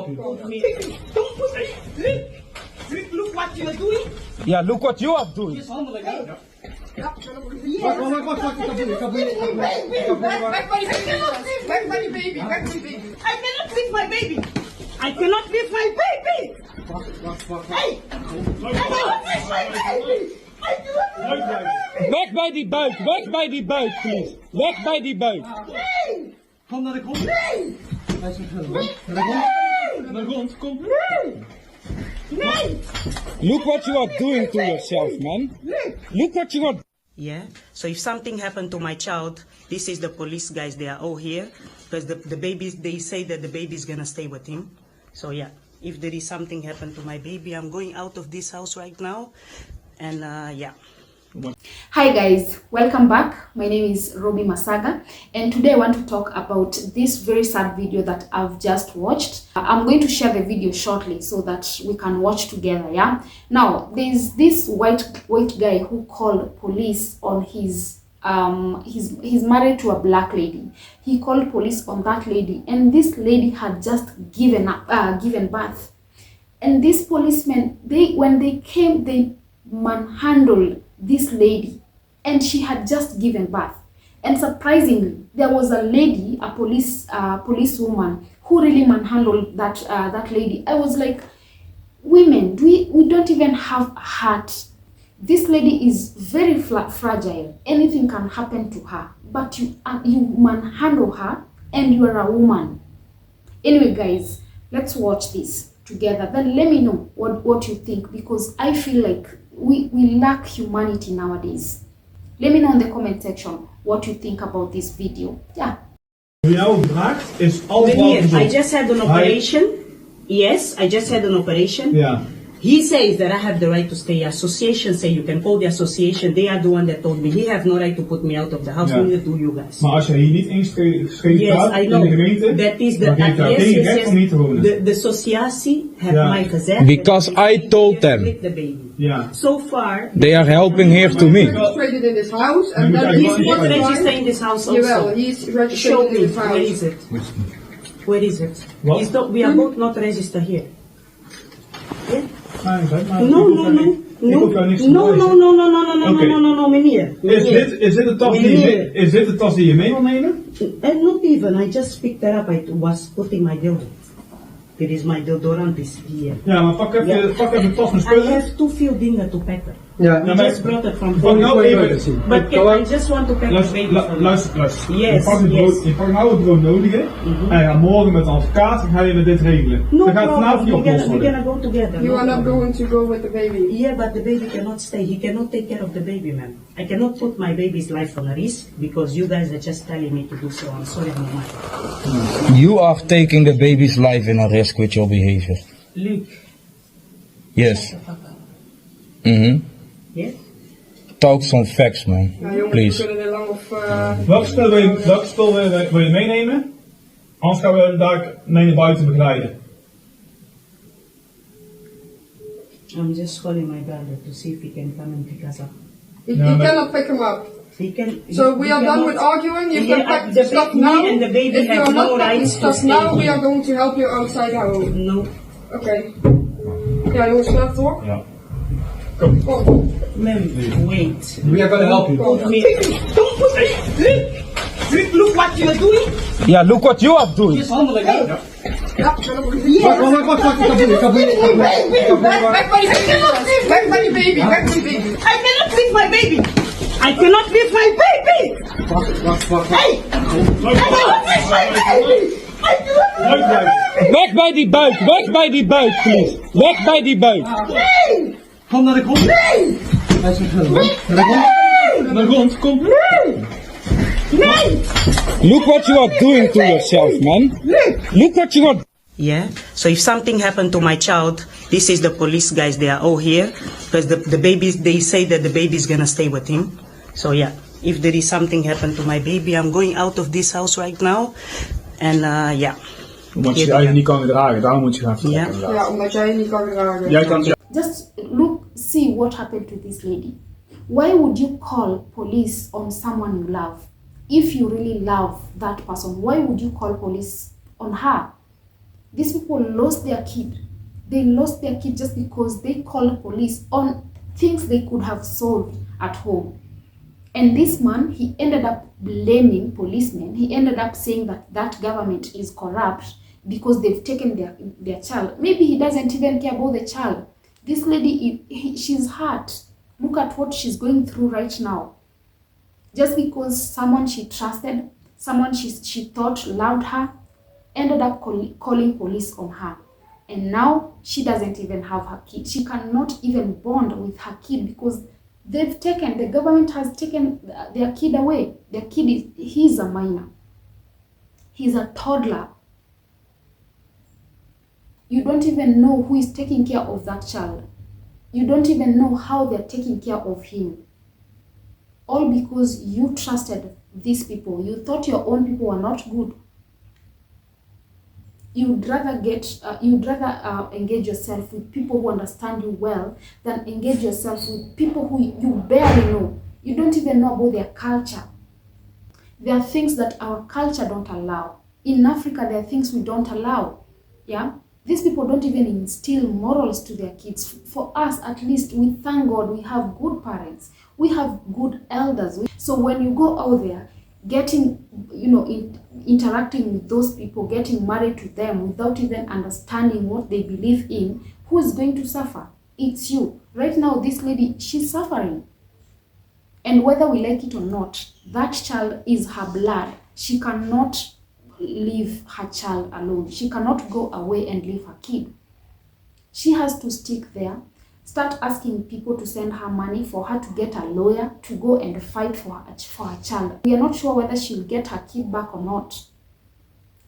help you. Don't push me. Look what you're doing. Yeah, look what you are doing. Back my baby. I cannot leave my baby. I cannot leave my baby. Hey, I cannot leave my baby. Weg bij die buik, weg bij die buik, please. Weg bij die buik. Nee. Kom naar de grond. Nee. Hij is naar de grond, kom. Nee. Look what you are doing to yourself, man. Look what you are. Yeah, so if something happened to my child, this is the police guys, they are all here. Because the babies, they say that the baby is gonna stay with him. So yeah, if there is something happened to my baby, I'm going out of this house right now. And yeah. Hi guys, welcome back. My name is Robbie Masaga, and today I want to talk about this very sad video that I've just watched. I'm going to share the video shortly so that we can watch together. Yeah, now there's this white guy who called police on his he's married to a black lady. He called police on that lady, and this lady had just given birth. And these policemen, when they came, they manhandled this lady, and she had just given birth. And surprisingly, there was a lady, a policewoman, who really manhandled that lady. I was like, women, we don't even have heart. This lady is very fragile. Anything can happen to her, but you manhandle her, and you are a woman. Anyway, guys, let's watch this together. Then let me know what you think, because I feel like we lack humanity nowadays. Let me know in the comment section what you think about this video. Yeah. I just had an operation. Yes, I just had an operation. Ja. He says that I have the right to stay. Association say you can call the association. They are the one that told me he have no right to put me out of the house. Ja. Neither do you guys. Maar als je hier niet ingeschreven staat Yes, I in know. de gemeente, That is the dan geeft jou geen recht om hier te wonen. The associatie have Ja. mij gezegd. Because I told them. With the baby. Ja. So far, They are helping here to me. registered in this house, and moet then eigenlijk he's wel not even- registered in this house also. Jawel, he's registered Show in me, this where house. is it? Where is it? What? It's not, we are both not registered here. Yeah? Maar No, no, no. Ik hoef jou niks te No, bewijzen. no, no, no, no, no, no, Oké. no, no, no, meneer. Is dit de tas die je, is dit de tas die je mee wil nemen? And not even, I just picked that up. I was putting my deodorant. There is my deodorant is here. Ja, maar pak even de tas met I spullen. have too few dingen to pack. Ja, I just brought it from Pak home. nou even. But I just want to pack the baby for you. Luister. Yes, je pakt het brood, yes. je pakt nou het brood nodige. En je gaat morgen met de advocaat en ga je met dit regelen. No Dan gaat het vanavond problem, niet opgelost we're worden. gonna go together. You no are not problem. going to go with the baby. Yeah, but the baby cannot stay. He cannot take care of the baby, ma'am. I cannot put my baby's life on a risk because you guys are just telling me to do so. I'm sorry, I'm not. You are taking the baby's life in a risk with your behavior. Luke. Yes. Shut the fuck up. Mm-hmm. Yeah? Talk some facts, man. Ja, jongens, we Please. kunnen er lang of... Welk spul wil je meenemen? Anders gaan we daar mee naar buiten begeleiden. I'm just calling my brother to see if he can come and pick us up. he Ja, maar- cannot pick him up. He can. So we are done with arguing. You can pack the stuff now. And the baby If you have are no not packing rights to stuff stay now, we here. are going to help you outside the home. No, Oké. Ja, jongens, snel door. Ja. Kom. ma'am, wait. We are gonna help you. Put me. Don't push me. Look what you're doing. Yeah, look what you are doing. Mishandeling, hè? Ja. Ja, Wacht, back my baby. I cannot leave my baby. I cannot leave my baby. Hey, I cannot leave my baby. I cannot leave my baby. Weg bij die buik, weg bij die buik, please. Weg bij die buik. Nee. Kom naar de grond. Nee. Hij is naar de grond, kom. Nee. Look what you are doing to yourself, man. Look what you are. Yeah. So if something happened to my child, this is the police guys. They are all here because the babies. They say that the baby is gonna stay with him. So yeah, if there is something happened to my baby, I'm going out of this house right now. And yeah. Omdat je je eigen niet kan gedragen, daarom moet je gaan vertrekken. Ja. Ja, omdat jij je niet kan dragen. Jij kan Just see what happened to this lady. Why would you call police on someone you love? If you really love that person, why would you call police on her? These people lost their kid. They lost their kid just because they called police on things they could have solved at home. And this man, he ended up blaming policemen. He ended up saying that that government is corrupt because they've taken their child. Maybe he doesn't even care about the child. This lady, she's hurt. Look at what she's going through right now. Just because someone she trusted, someone she thought loved her, ended up calling police on her. And now she doesn't even have her kid. She cannot even bond with her kid because the government has taken their kid away. Their kid he's a minor. He's a toddler. You don't even know who is taking care of that child. You don't even know how they're taking care of him. All because you trusted these people. You thought your own people were not good. You'd rather engage yourself with people who understand you well than engage yourself with people who you barely know. You don't even know about their culture. There are things that our culture don't allow. In Africa, there are things we don't allow. Yeah? These people don't even instill morals to their kids. For us, at least, we thank God we have good parents. We have good elders. So when you go out there, interacting with those people, getting married to them without even understanding what they believe in, who is going to suffer? It's you. Right now, this lady, she's suffering. And whether we like it or not, that child is her blood. She cannot leave her child alone. She cannot go away and leave her kid. She has to stick there, start asking people to send her money for her to get a lawyer to go and fight for her child. We are not sure whether she'll get her kid back or not.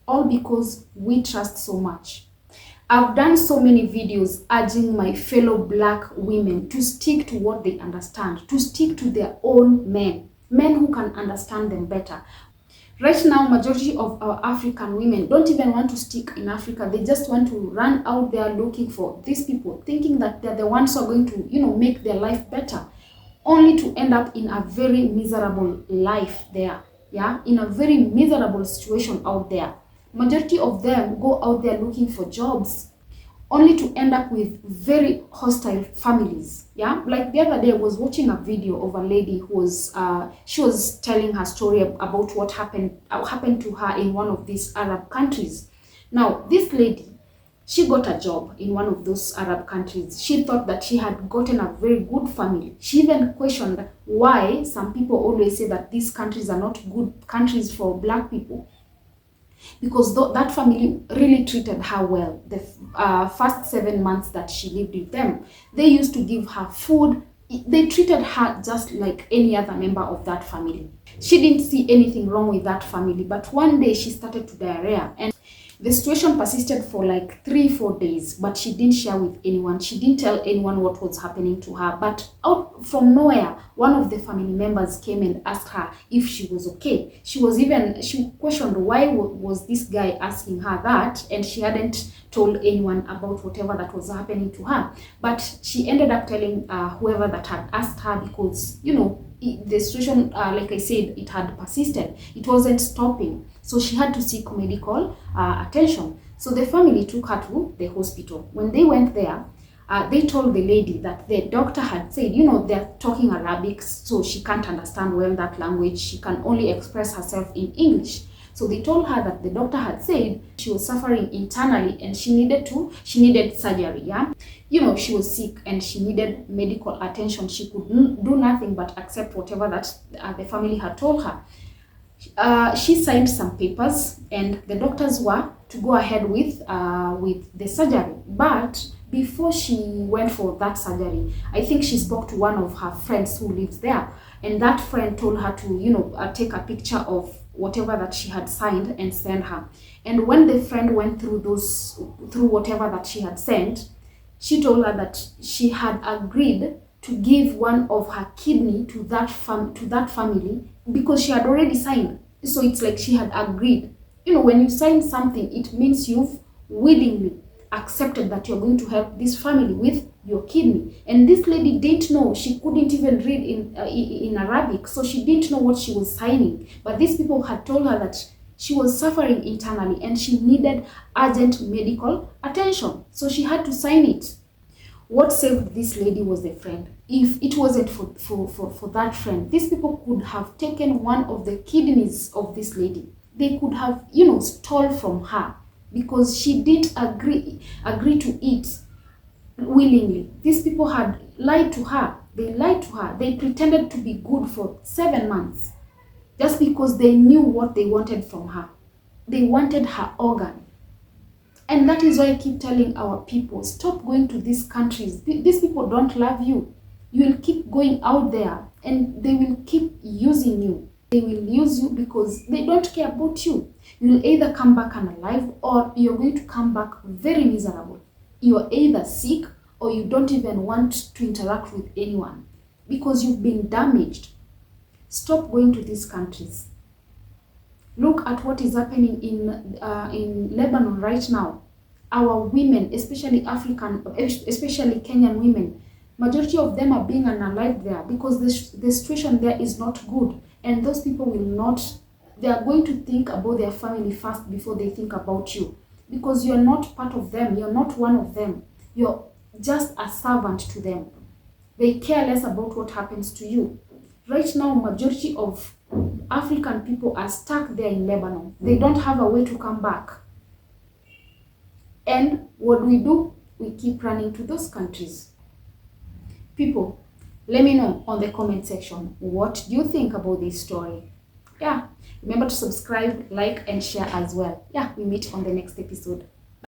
All because we trust so much. I've done so many videos urging my fellow Black women to stick to what they understand, to stick to their own men who can understand them better. Right now, majority of our African women don't even want to stick in Africa. They just want to run out there looking for these people, thinking that they're the ones who are going to, make their life better, only to end up in a very miserable life there, yeah, in a very miserable situation out there. Majority of them go out there looking for jobs, only to end up with very hostile families. Yeah, like the other day I was watching a video of a lady who was she was telling her story about what happened to her in one of these Arab countries. Now this lady, she got a job in one of those Arab countries. She thought that she had gotten a very good family. She even questioned why some people always say that these countries are not good countries for Black people. Because that family really treated her well. The first 7 months that she lived with them, they used to give her food. They treated her just like any other member of that family. She didn't see anything wrong with that family, but one day she started to diarrhea, and the situation persisted for like 3-4 days, but she didn't share with anyone. She didn't tell anyone what was happening to her. But out from nowhere, one of the family members came and asked her if she was okay. She questioned why was this guy asking her that, and she hadn't told anyone about whatever that was happening to her. But she ended up telling whoever that had asked her, because, the situation, like I said, it had persisted. It wasn't stopping. So she had to seek medical attention. So the family took her to the hospital. When they went there, they told the lady that the doctor had said, they're talking Arabic, so she can't understand well that language. She can only express herself in English. So they told her that the doctor had said she was suffering internally and she needed surgery, yeah? She was sick and she needed medical attention. She could do nothing but accept whatever that the family had told her. She signed some papers and the doctors were to go ahead with the surgery. But before she went for that surgery, I think she spoke to one of her friends who lives there. And that friend told her to, take a picture of whatever that she had signed and send her. And when the friend went through whatever that she had sent, she told her that she had agreed to give one of her kidney to that family because she had already signed. So it's like she had agreed. When you sign something, it means you've willingly accepted that you're going to help this family with your kidney. And this lady didn't know. She couldn't even read in Arabic, so she didn't know what she was signing. But these people had told her that She was suffering internally and she needed urgent medical attention. So she had to sign it. What saved this lady was a friend. If it wasn't for that friend, these people could have taken one of the kidneys of this lady. They could have, stole from her because she didn't agree to eat willingly. These people had lied to her. They lied to her. They pretended to be good for 7 months just because they knew what they wanted from her. They wanted her organ. And that is why I keep telling our people, stop going to these countries. These people don't love you. You will keep going out there and they will keep using you. They will use you because they don't care about you. You will either come back unalive or you're going to come back very miserable. You are either sick or you don't even want to interact with anyone because you've been damaged. Stop going to these countries. Look at what is happening in Lebanon right now. Our women, especially especially Kenyan women, majority of them are being unalived there because the situation there is not good. And those people will not, they are going to think about their family first before they think about you. Because you're not part of them, you're not one of them. You're just a servant to them. They care less about what happens to you. Right now, majority of African people are stuck there in Lebanon. They don't have a way to come back. And what do? We keep running to those countries. People, let me know on the comment section, what do you think about this story? Yeah, remember to subscribe, like, and share as well. Yeah, we meet on the next episode.